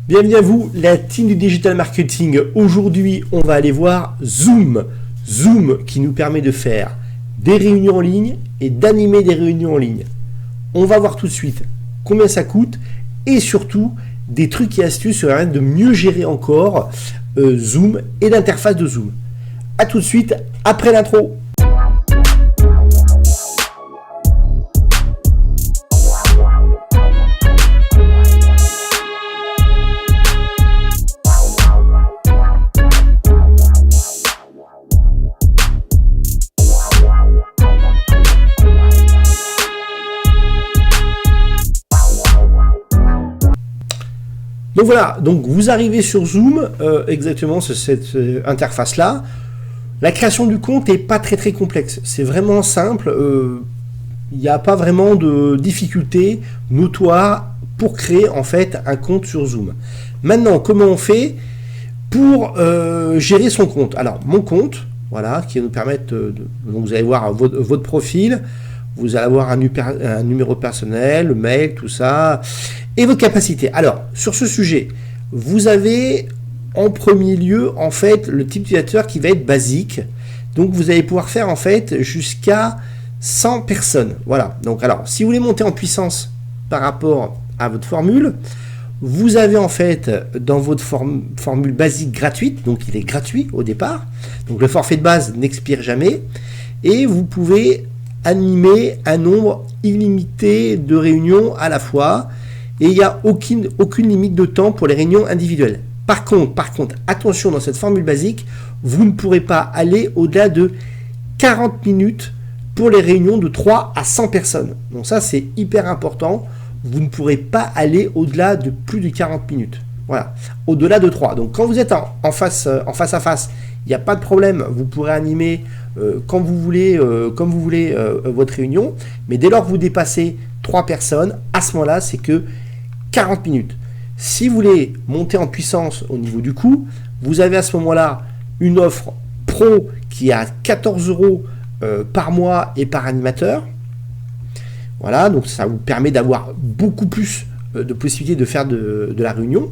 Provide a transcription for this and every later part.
Bienvenue à vous, la team du digital marketing. Aujourd'hui, on va aller voir Zoom. Zoom qui nous permet de faire des réunions en ligne et d'animer des réunions en ligne. On va voir tout de suite combien ça coûte et surtout des trucs et astuces sur de mieux gérer encore Zoom et l'interface de Zoom. A tout de suite après l'intro. Donc voilà, donc vous arrivez sur Zoom, exactement cette interface-là. La création du compte n'est pas très complexe, c'est vraiment simple, il n'y a pas vraiment de difficulté notoire pour créer en fait un compte sur Zoom. Maintenant, comment on fait pour gérer son compte? Alors, mon compte, voilà, qui va nous permettre, donc vous allez voir votre profil, vous allez avoir un numéro personnel, le mail, tout ça, et votre capacité. Alors, sur ce sujet, vous avez en premier lieu, en fait, le type d'utilisateur qui va être basique. Donc, vous allez pouvoir faire, en fait, jusqu'à 100 personnes. Voilà. Donc, alors, si vous voulez monter en puissance par rapport à votre formule, vous avez, en fait, dans votre formule basique gratuite, donc il est gratuit au départ. Donc, le forfait de base n'expire jamais. Et vous pouvez animer un nombre illimité de réunions à la fois et il n'y a aucune limite de temps pour les réunions individuelles. Par contre, attention, dans cette formule basique, vous ne pourrez pas aller au-delà de 40 minutes pour les réunions de 3 à 100 personnes. Donc ça, c'est hyper important. Vous ne pourrez pas aller au-delà de plus de 40 minutes. Voilà, au-delà de 3. Donc quand vous êtes en face à face, il n'y a pas de problème, vous pourrez animer quand vous voulez, comme vous voulez votre réunion, mais dès lors que vous dépassez 3 personnes, à ce moment-là, c'est que 40 minutes. Si vous voulez monter en puissance au niveau du coût, vous avez à ce moment-là une offre pro qui est à 14 € par mois et par animateur. Voilà, donc ça vous permet d'avoir beaucoup plus de possibilités de faire de la réunion.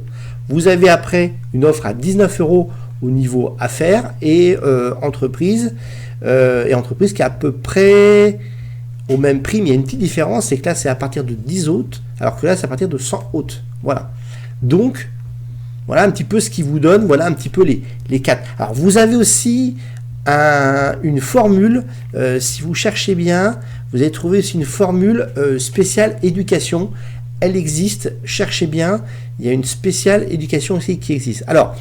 Vous avez après une offre à 19 € au niveau affaires et entreprise qui est à peu près au même prix, mais il y a une petite différence, c'est que là c'est à partir de 10 hôtes, alors que là c'est à partir de 100 hôtes. Voilà. Donc, voilà un petit peu ce qui vous donne, voilà un petit peu les 4. Alors vous avez aussi une formule, si vous cherchez bien, vous allez trouver aussi une formule spéciale éducation. Elle existe, cherchez bien, il y a une spéciale éducation aussi qui existe. Alors,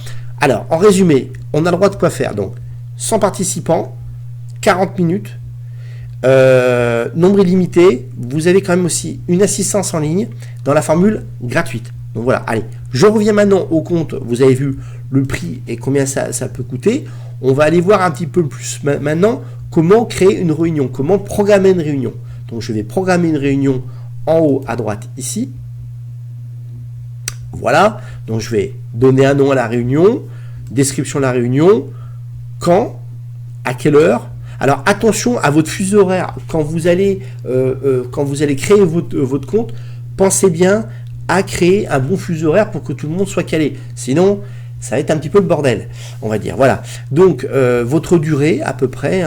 en résumé, on a le droit de quoi faire. Donc, 100 participants, 40 minutes, nombre illimité. Vous avez quand même aussi une assistance en ligne dans la formule gratuite. Donc voilà, allez, je reviens maintenant au compte. Vous avez vu le prix et combien ça peut coûter. On va aller voir un petit peu plus maintenant comment créer une réunion, comment programmer une réunion. Donc, je vais programmer une réunion en haut à droite ici. Voilà, donc je vais donner un nom à la réunion, description de la réunion, quand, à quelle heure. Alors attention à votre fuseau horaire, quand vous allez créer votre compte, pensez bien à créer un bon fuseau horaire pour que tout le monde soit calé. Sinon, ça va être un petit peu le bordel, on va dire. Voilà, donc votre durée à peu près,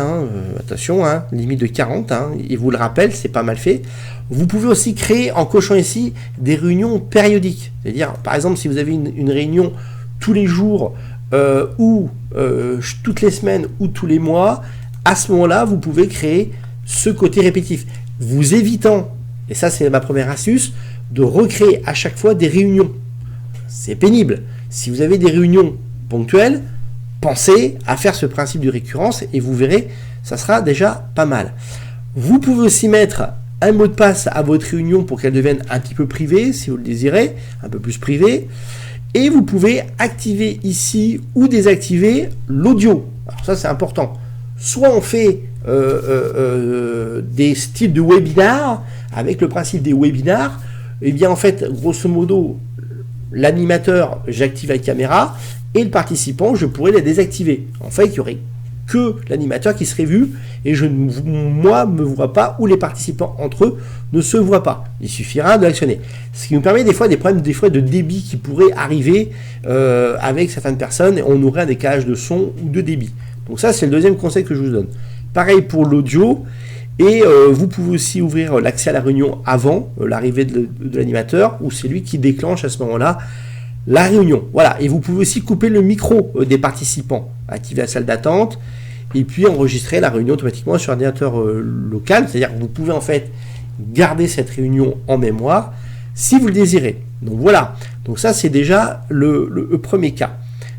attention, limite de 40, et vous le rappelle, c'est pas mal fait. Vous pouvez aussi créer, en cochant ici, des réunions périodiques. C'est-à-dire, par exemple, si vous avez une réunion tous les jours, ou toutes les semaines, ou tous les mois, à ce moment-là, vous pouvez créer ce côté répétitif. Vous évitant, et ça c'est ma première astuce, de recréer à chaque fois des réunions. C'est pénible. Si vous avez des réunions ponctuelles, pensez à faire ce principe de récurrence et vous verrez, ça sera déjà pas mal. Vous pouvez aussi mettre un mot de passe à votre réunion pour qu'elle devienne un petit peu privée, si vous le désirez, un peu plus privée. Et vous pouvez activer ici ou désactiver l'audio. Alors ça, c'est important. Soit on fait des styles de webinars, avec le principe des webinars, et bien en fait, grosso modo, l'animateur, j'active la caméra, et le participant, je pourrais les désactiver. En fait, il n'y aurait que l'animateur qui serait vu, et moi me vois pas, ou les participants entre eux ne se voient pas. Il suffira de l'actionner. Ce qui nous permet des fois des problèmes de débit qui pourraient arriver avec certaines personnes, et on aurait un décalage de son ou de débit. Donc ça, c'est le deuxième conseil que je vous donne. Pareil pour l'audio, et vous pouvez aussi ouvrir l'accès à la réunion avant l'arrivée de l'animateur, ou c'est lui qui déclenche à ce moment-là la réunion. Voilà, et vous pouvez aussi couper le micro des participants, activer la salle d'attente, et puis enregistrer la réunion automatiquement sur un ordinateur local, c'est-à-dire que vous pouvez en fait garder cette réunion en mémoire si vous le désirez. Donc voilà, donc ça c'est déjà le premier cas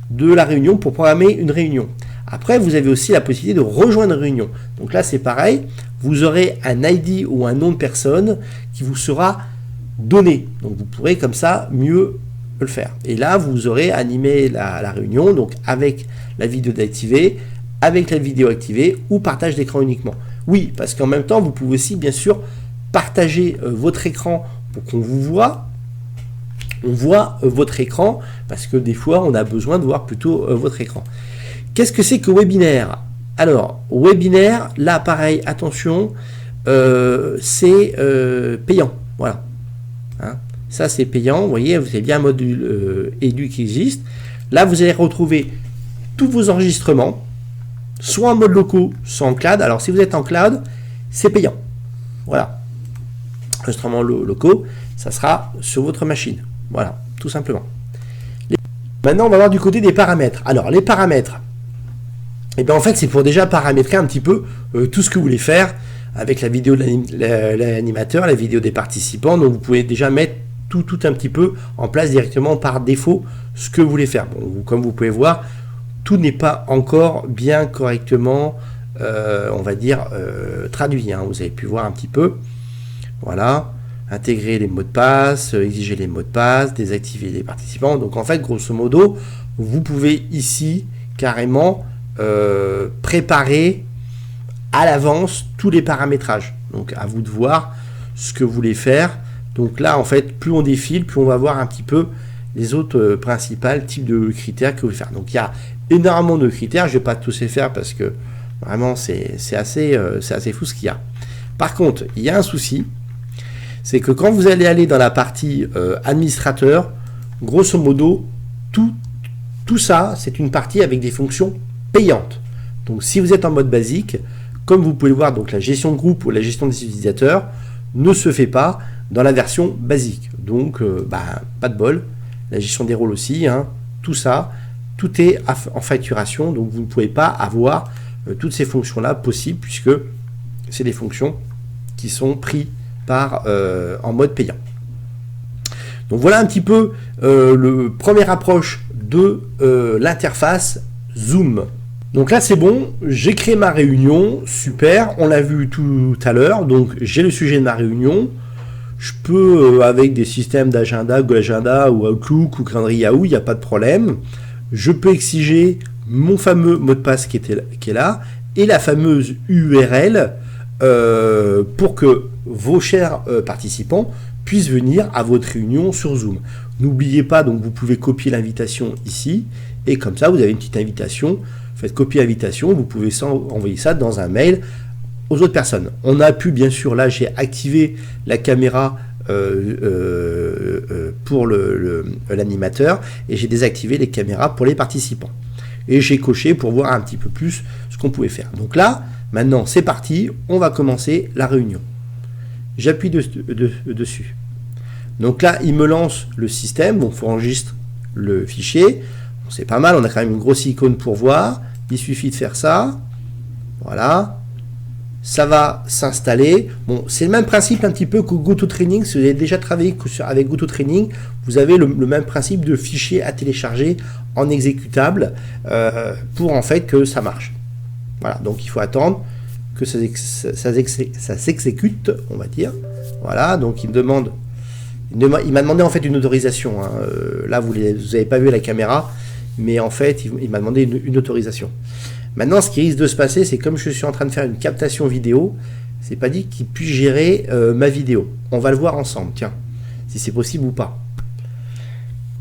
de la réunion pour programmer une réunion. Après, vous avez aussi la possibilité de rejoindre une réunion. Donc là, c'est pareil, vous aurez un ID ou un nom de personne qui vous sera donné. Donc vous pourrez comme ça mieux le faire. Et là, vous aurez animé la réunion, donc avec la vidéo activée, avec la vidéo activée ou partage d'écran uniquement. Oui, parce qu'en même temps, vous pouvez aussi, bien sûr, partager votre écran pour qu'on vous voit. On voit votre écran parce que des fois, on a besoin de voir plutôt votre écran. Qu'est-ce que c'est que webinaire? Alors, webinaire, là, pareil, attention, c'est payant. Voilà. Hein, ça, c'est payant. Vous voyez, vous avez bien un module Edu qui existe. Là, vous allez retrouver tous vos enregistrements, soit en mode locaux, soit en cloud. Alors, si vous êtes en cloud, c'est payant. Voilà. Enregistrements locaux, ça sera sur votre machine. Voilà, tout simplement. Maintenant, on va voir du côté des paramètres. Alors, les paramètres, et bien en fait, c'est pour déjà paramétrer un petit peu tout ce que vous voulez faire avec la vidéo de l'animateur, la vidéo des participants. Donc, vous pouvez déjà mettre tout un petit peu en place directement par défaut ce que vous voulez faire. Bon, comme vous pouvez voir, tout n'est pas encore bien correctement, on va dire, traduit. Hein. Vous avez pu voir un petit peu. Voilà. Intégrer les mots de passe, exiger les mots de passe, désactiver les participants. Donc en fait, grosso modo, vous pouvez ici carrément préparer à l'avance tous les paramétrages. Donc à vous de voir ce que vous voulez faire. Donc là, en fait, plus on défile, plus on va voir un petit peu les autres principaux types de critères que vous voulez faire. Donc il y a énormément de critères. Je ne vais pas tous les faire parce que vraiment, c'est assez fou ce qu'il y a. Par contre, il y a un souci. C'est que quand vous allez aller dans la partie administrateur, grosso modo, tout ça, c'est une partie avec des fonctions payantes. Donc, si vous êtes en mode basique, comme vous pouvez le voir, donc la gestion de groupe ou la gestion des utilisateurs ne se fait pas dans la version basique. Donc, pas de bol. La gestion des rôles aussi, hein, tout ça, tout est en facturation. Donc, vous ne pouvez pas avoir toutes ces fonctions-là possibles puisque c'est des fonctions qui sont prises en mode payant. Donc voilà un petit peu le première approche de l'interface Zoom. Donc là c'est bon, j'ai créé ma réunion, super, on l'a vu tout à l'heure, donc j'ai le sujet de ma réunion. Je peux avec des systèmes d'agenda, Google Agenda ou Outlook ou calendrier Yahoo, il n'y a pas de problème. Je peux exiger mon fameux mot de passe qui est là et la fameuse URL pour que vos chers participants puissent venir à votre réunion sur Zoom. N'oubliez pas, donc vous pouvez copier l'invitation ici, et comme ça vous avez une petite invitation, faites copier l'invitation, vous pouvez envoyer ça dans un mail aux autres personnes. On a pu, bien sûr, là j'ai activé la caméra pour l'animateur, et j'ai désactivé les caméras pour les participants. Et j'ai coché pour voir un petit peu plus ce qu'on pouvait faire. Donc là, maintenant c'est parti, on va commencer la réunion. J'appuie dessus. Donc là, il me lance le système. Bon, il faut enregistrer le fichier. Bon, c'est pas mal, on a quand même une grosse icône pour voir. Il suffit de faire ça. Voilà. Ça va s'installer. Bon, c'est le même principe un petit peu que GoToTraining. Si vous avez déjà travaillé avec GoToTraining, vous avez le même principe de fichier à télécharger en exécutable pour en fait que ça marche. Voilà, donc il faut attendre que ça s'exécute, on va dire. Voilà, donc il m'a demandé en fait une autorisation. Hein. Là, vous n'avez pas vu la caméra, mais en fait, il m'a demandé une autorisation. Maintenant, ce qui risque de se passer, c'est comme je suis en train de faire une captation vidéo, c'est pas dit qu'il puisse gérer ma vidéo. On va le voir ensemble, tiens, si c'est possible ou pas.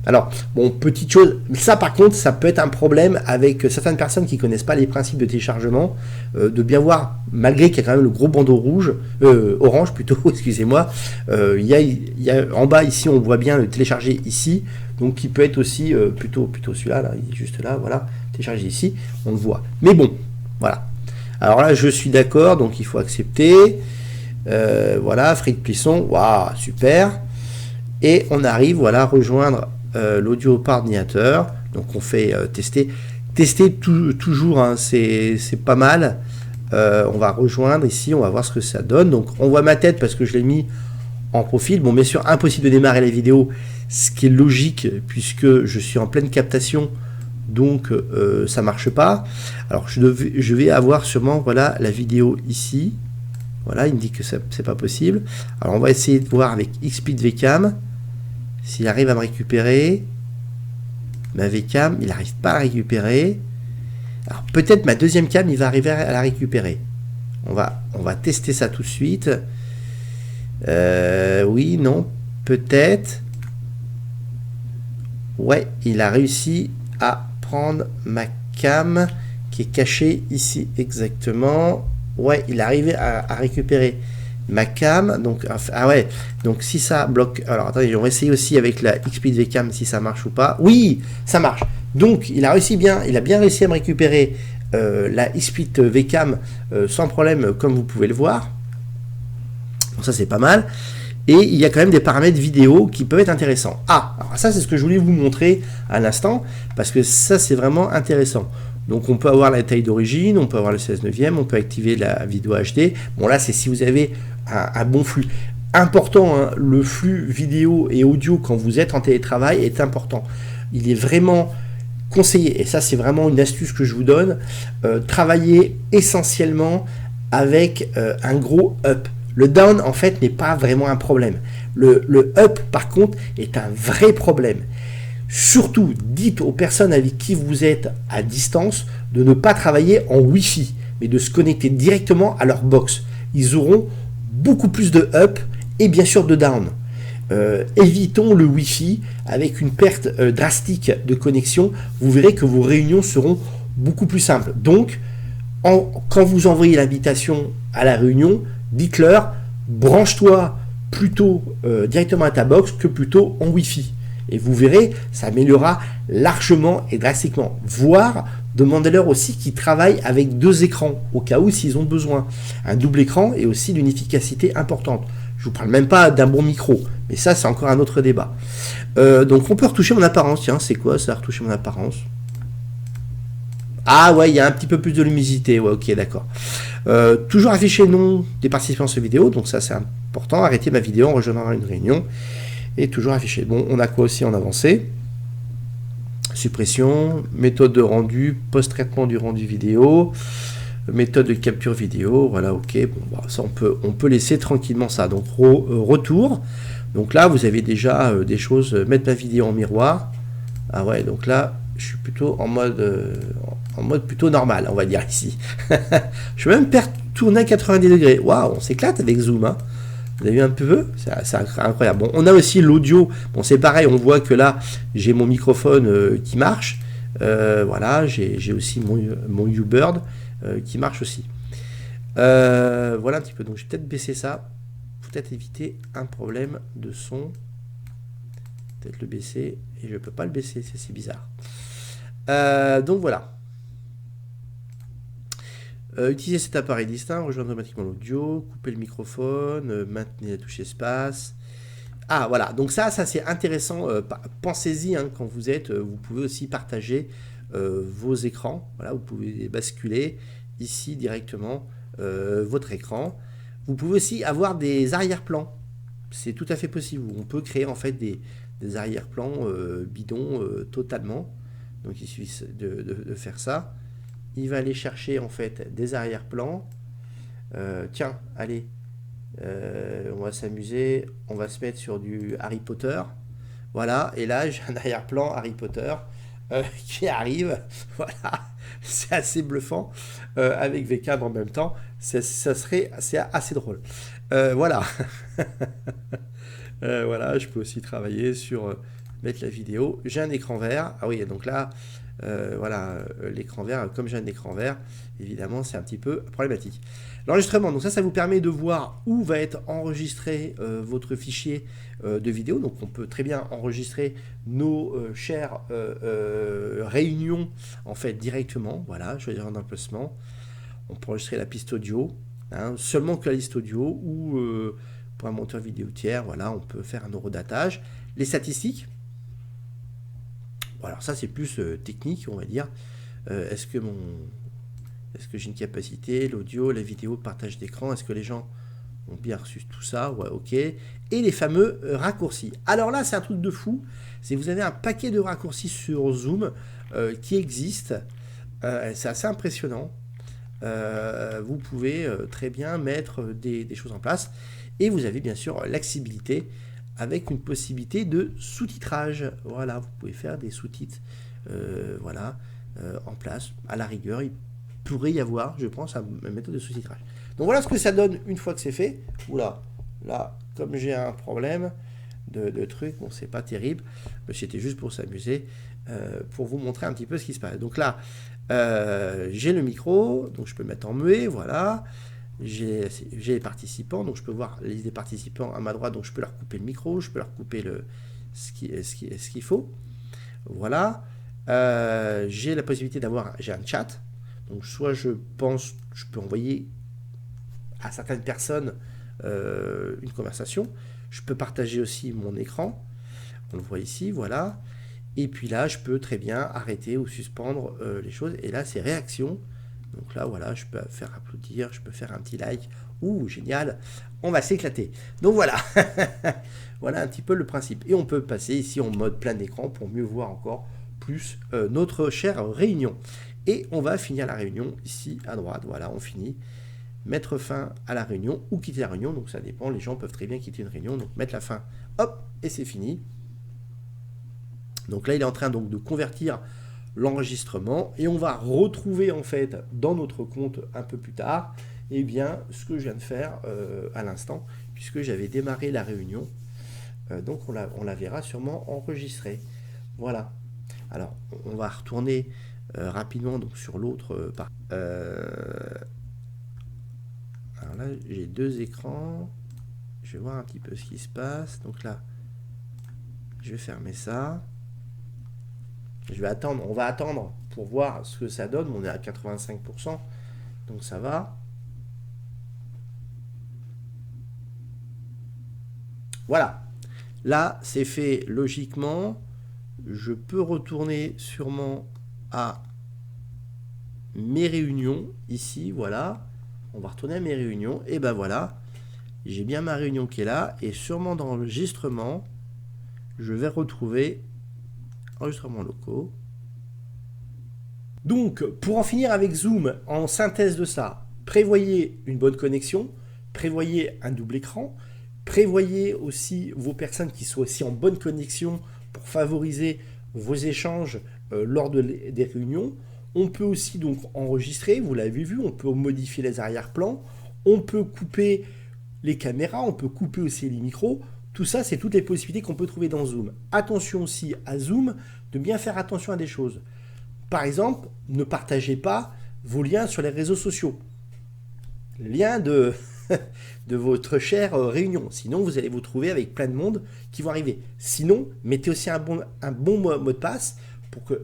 Alors, bon, petite chose, ça par contre, ça peut être un problème avec certaines personnes qui connaissent pas les principes de téléchargement, de bien voir, malgré qu'il y a quand même le gros bandeau rouge, orange plutôt, excusez-moi, il y a en bas ici, on voit bien le télécharger ici, donc qui peut être aussi plutôt celui-là, là, il est juste là, voilà, télécharger ici, on le voit. Mais bon, voilà. Alors là, je suis d'accord, donc il faut accepter. Voilà, Frick Plisson, waouh, super. Et on arrive, voilà, à rejoindre l'audio par ordinateur. Donc on fait tester. Tester toujours, hein, c'est pas mal. On va rejoindre ici, on va voir ce que ça donne. Donc on voit ma tête parce que je l'ai mis en profil. Bon, bien sûr, impossible de démarrer la vidéo, ce qui est logique puisque je suis en pleine captation. Donc ça marche pas. Alors je vais avoir sûrement, voilà, la vidéo ici. Voilà, il me dit que c'est pas possible. Alors on va essayer de voir avec XSpeed VCam s'il arrive à me récupérer. Ma VCam, il n'arrive pas à la récupérer. Alors peut-être ma deuxième cam, il va arriver à la récupérer. On va tester ça tout de suite. Oui, non, peut-être. Ouais, il a réussi à prendre ma cam qui est cachée ici exactement. Ouais, il est arrivé à récupérer ma cam. Donc, ah ouais, donc si ça bloque. Alors attendez, on va essayer aussi avec la XSpeed VCam si ça marche ou pas. Oui, ça marche. Donc il a bien réussi à me récupérer la XSpeed VCam sans problème, comme vous pouvez le voir. Donc ça c'est pas mal. Et il y a quand même des paramètres vidéo qui peuvent être intéressants. Ah, alors ça c'est ce que je voulais vous montrer à l'instant, parce que ça c'est vraiment intéressant. Donc on peut avoir la taille d'origine, on peut avoir le 16/9, on peut activer la vidéo HD. Bon là c'est si vous avez un bon flux. Important, hein, le flux vidéo et audio quand vous êtes en télétravail est important. Il est vraiment conseillé, et ça c'est vraiment une astuce que je vous donne, travailler essentiellement avec un gros up. Le down, en fait, n'est pas vraiment un problème. Le up, par contre, est un vrai problème. Surtout, dites aux personnes avec qui vous êtes à distance de ne pas travailler en Wi-Fi, mais de se connecter directement à leur box. Ils auront beaucoup plus de up et bien sûr de down. Évitons le Wi-Fi avec une perte drastique de connexion. Vous verrez que vos réunions seront beaucoup plus simples. Donc, quand vous envoyez l'invitation à la réunion, dites-leur, branche-toi plutôt directement à ta box que plutôt en Wi-Fi. Et vous verrez, ça améliorera largement et drastiquement. Voire, demandez-leur aussi qu'ils travaillent avec 2 écrans, au cas où s'ils ont besoin. Un double écran est aussi d'une efficacité importante. Je ne vous parle même pas d'un bon micro, mais ça, c'est encore un autre débat. Donc, on peut retoucher mon apparence. Tiens, c'est quoi ça, retoucher mon apparence? Ah ouais, il y a un petit peu plus de luminosité. Ouais, ok, d'accord. Toujours afficher le nom des participants à cette vidéo, donc ça c'est important. Arrêter ma vidéo en rejoignant une réunion. Et toujours afficher. Bon, on a quoi aussi en avancée? Suppression, méthode de rendu, post-traitement du rendu vidéo, méthode de capture vidéo, voilà, ok. Bon, bah, ça on peut laisser tranquillement ça. Donc retour. Donc là, vous avez déjà des choses. Mettre ma vidéo en miroir. Ah ouais, donc là, je suis plutôt en mode plutôt normal, on va dire ici. Je vais même tourner à 90 degrés. Waouh, on s'éclate avec Zoom. Hein. Vous avez vu un peu? C'est incroyable. Bon, on a aussi l'audio. Bon, c'est pareil, on voit que là, j'ai mon microphone qui marche. Voilà, j'ai aussi mon U-Bird qui marche aussi. Voilà un petit peu. Donc, je vais peut-être baisser ça. Peut-être éviter un problème de son. Peut-être le baisser. Et je ne peux pas le baisser, c'est bizarre. Donc, voilà. Utiliser cet appareil distinct, rejoindre automatiquement l'audio, couper le microphone, maintenir la touche espace. Ah voilà, donc ça c'est intéressant. Pensez-y hein, quand vous êtes. Vous pouvez aussi partager vos écrans. Voilà, vous pouvez basculer ici directement votre écran. Vous pouvez aussi avoir des arrière-plans. C'est tout à fait possible. On peut créer en fait des arrière-plans bidons totalement. Donc il suffit de faire ça. Il va aller chercher en fait des arrière-plans. Tiens, allez, on va s'amuser. On va se mettre sur du Harry Potter. Voilà, et là j'ai un arrière-plan Harry Potter qui arrive. Voilà, c'est assez bluffant avec VCam en même temps. C'est assez drôle. Voilà. Voilà, je peux aussi travailler sur mettre la vidéo. J'ai un écran vert. Ah oui, donc là, voilà, l'écran vert, comme j'ai un écran vert, évidemment, c'est un petit peu problématique. L'enregistrement, donc ça vous permet de voir où va être enregistré votre fichier de vidéo. Donc on peut très bien enregistrer nos chères réunions en fait directement. Voilà, choisir un emplacement. On peut enregistrer la piste audio, hein, seulement que la liste audio, ou pour un monteur vidéo tiers, voilà, on peut faire un eurodatage. Les statistiques, bon, alors ça c'est plus technique, on va dire. Est-ce que j'ai une capacité, l'audio, la vidéo, partage d'écran, est-ce que les gens ont bien reçu tout ça? Ouais, ok. Et les fameux raccourcis. Alors là, c'est un truc de fou. C'est vous avez un paquet de raccourcis sur Zoom qui existent. C'est assez impressionnant. Vous pouvez très bien mettre des choses en place. Et vous avez bien sûr l'accessibilité avec une possibilité de sous-titrage. Voilà, vous pouvez faire des sous-titres voilà, en place. À la rigueur, il pourrait y avoir, je pense, une méthode de sous-titrage. Donc voilà ce que ça donne une fois que c'est fait. Oula, là, comme j'ai un problème de truc, bon, c'est pas terrible, mais c'était juste pour s'amuser, pour vous montrer un petit peu ce qui se passe. Donc là, j'ai le micro, donc je peux le mettre en muet, voilà. J'ai les participants, donc je peux voir la liste des participants à ma droite, donc je peux leur couper le micro, je peux leur couper ce qu'il faut. Voilà. J'ai la possibilité j'ai un chat, donc soit je peux envoyer à certaines personnes une conversation, je peux partager aussi mon écran, on le voit ici, voilà. Et puis là, je peux très bien arrêter ou suspendre les choses. Et là, c'est réaction. Donc là, voilà, je peux faire applaudir, je peux faire un petit like. Ouh, génial, on va s'éclater. Donc voilà, voilà un petit peu le principe. Et on peut passer ici en mode plein d'écran pour mieux voir encore plus notre chère réunion. Et on va finir la réunion ici à droite. Voilà, on finit. Mettre fin à la réunion ou quitter la réunion. Donc ça dépend, les gens peuvent très bien quitter une réunion. Donc mettre la fin, hop, et c'est fini. Donc là, il est en train donc de convertir l'enregistrement et on va retrouver en fait dans notre compte un peu plus tard, eh bien, ce que je viens de faire à l'instant, puisque j'avais démarré la réunion. Donc on la verra sûrement enregistrée. Voilà. Alors, on va retourner rapidement donc sur l'autre partie. Alors là, j'ai deux écrans. Je vais voir un petit peu ce qui se passe. Donc là, je vais fermer ça. Je vais attendre, on va attendre pour voir ce que ça donne. On est à 85%, donc ça va. Voilà. Là, c'est fait logiquement. Je peux retourner sûrement à mes réunions. Ici, voilà. On va retourner à mes réunions. Et ben voilà. J'ai bien ma réunion qui est là. Et sûrement dans l'enregistrement, je vais retrouver enregistrements locaux. Donc, pour en finir avec Zoom, en synthèse de ça, prévoyez une bonne connexion, prévoyez un double écran, prévoyez aussi vos personnes qui soient aussi en bonne connexion pour favoriser vos échanges lors des réunions. On peut aussi donc enregistrer, vous l'avez vu, on peut modifier les arrière-plans, on peut couper les caméras, on peut couper aussi les micros. Tout ça, c'est toutes les possibilités qu'on peut trouver dans Zoom. Attention aussi à Zoom de bien faire attention à des choses. Par exemple, ne partagez pas vos liens sur les réseaux sociaux. Lien de votre chère réunion. Sinon, vous allez vous trouver avec plein de monde qui vont arriver. Sinon, mettez aussi un bon mot de passe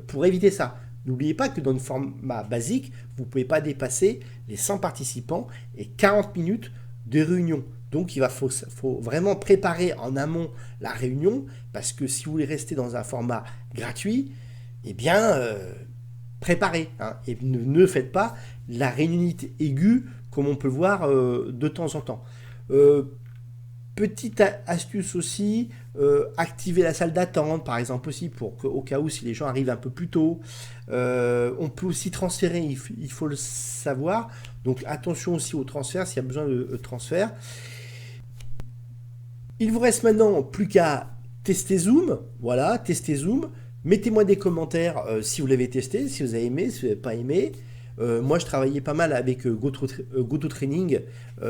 pour éviter ça. N'oubliez pas que dans le format basique, vous ne pouvez pas dépasser les 100 participants et 40 minutes de réunion. Donc, il faut vraiment préparer en amont la réunion, parce que si vous voulez rester dans un format gratuit, eh bien, préparez. Hein, et ne faites pas la réunionite aiguë, comme on peut le voir de temps en temps. Petite astuce aussi, activer la salle d'attente, par exemple aussi, au cas où si les gens arrivent un peu plus tôt. On peut aussi transférer, il faut le savoir. Donc, attention aussi au transfert, s'il y a besoin de transfert. Il vous reste maintenant plus qu'à tester Zoom. Voilà, tester Zoom. Mettez-moi des commentaires si vous l'avez testé, si vous avez aimé, si vous n'avez pas aimé. Moi, je travaillais pas mal avec GoToTraining.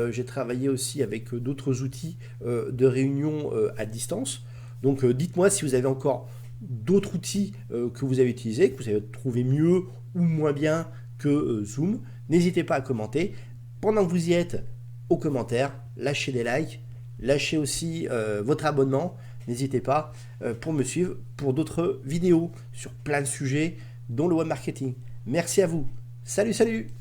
J'ai travaillé aussi avec d'autres outils de réunion à distance. Donc, dites-moi si vous avez encore d'autres outils que vous avez utilisés, que vous avez trouvé mieux ou moins bien que Zoom. N'hésitez pas à commenter. Pendant que vous y êtes, aux commentaires, lâchez des likes, lâchez aussi votre abonnement. N'hésitez pas pour me suivre pour d'autres vidéos sur plein de sujets, dont le web marketing. Merci à vous. Salut, salut!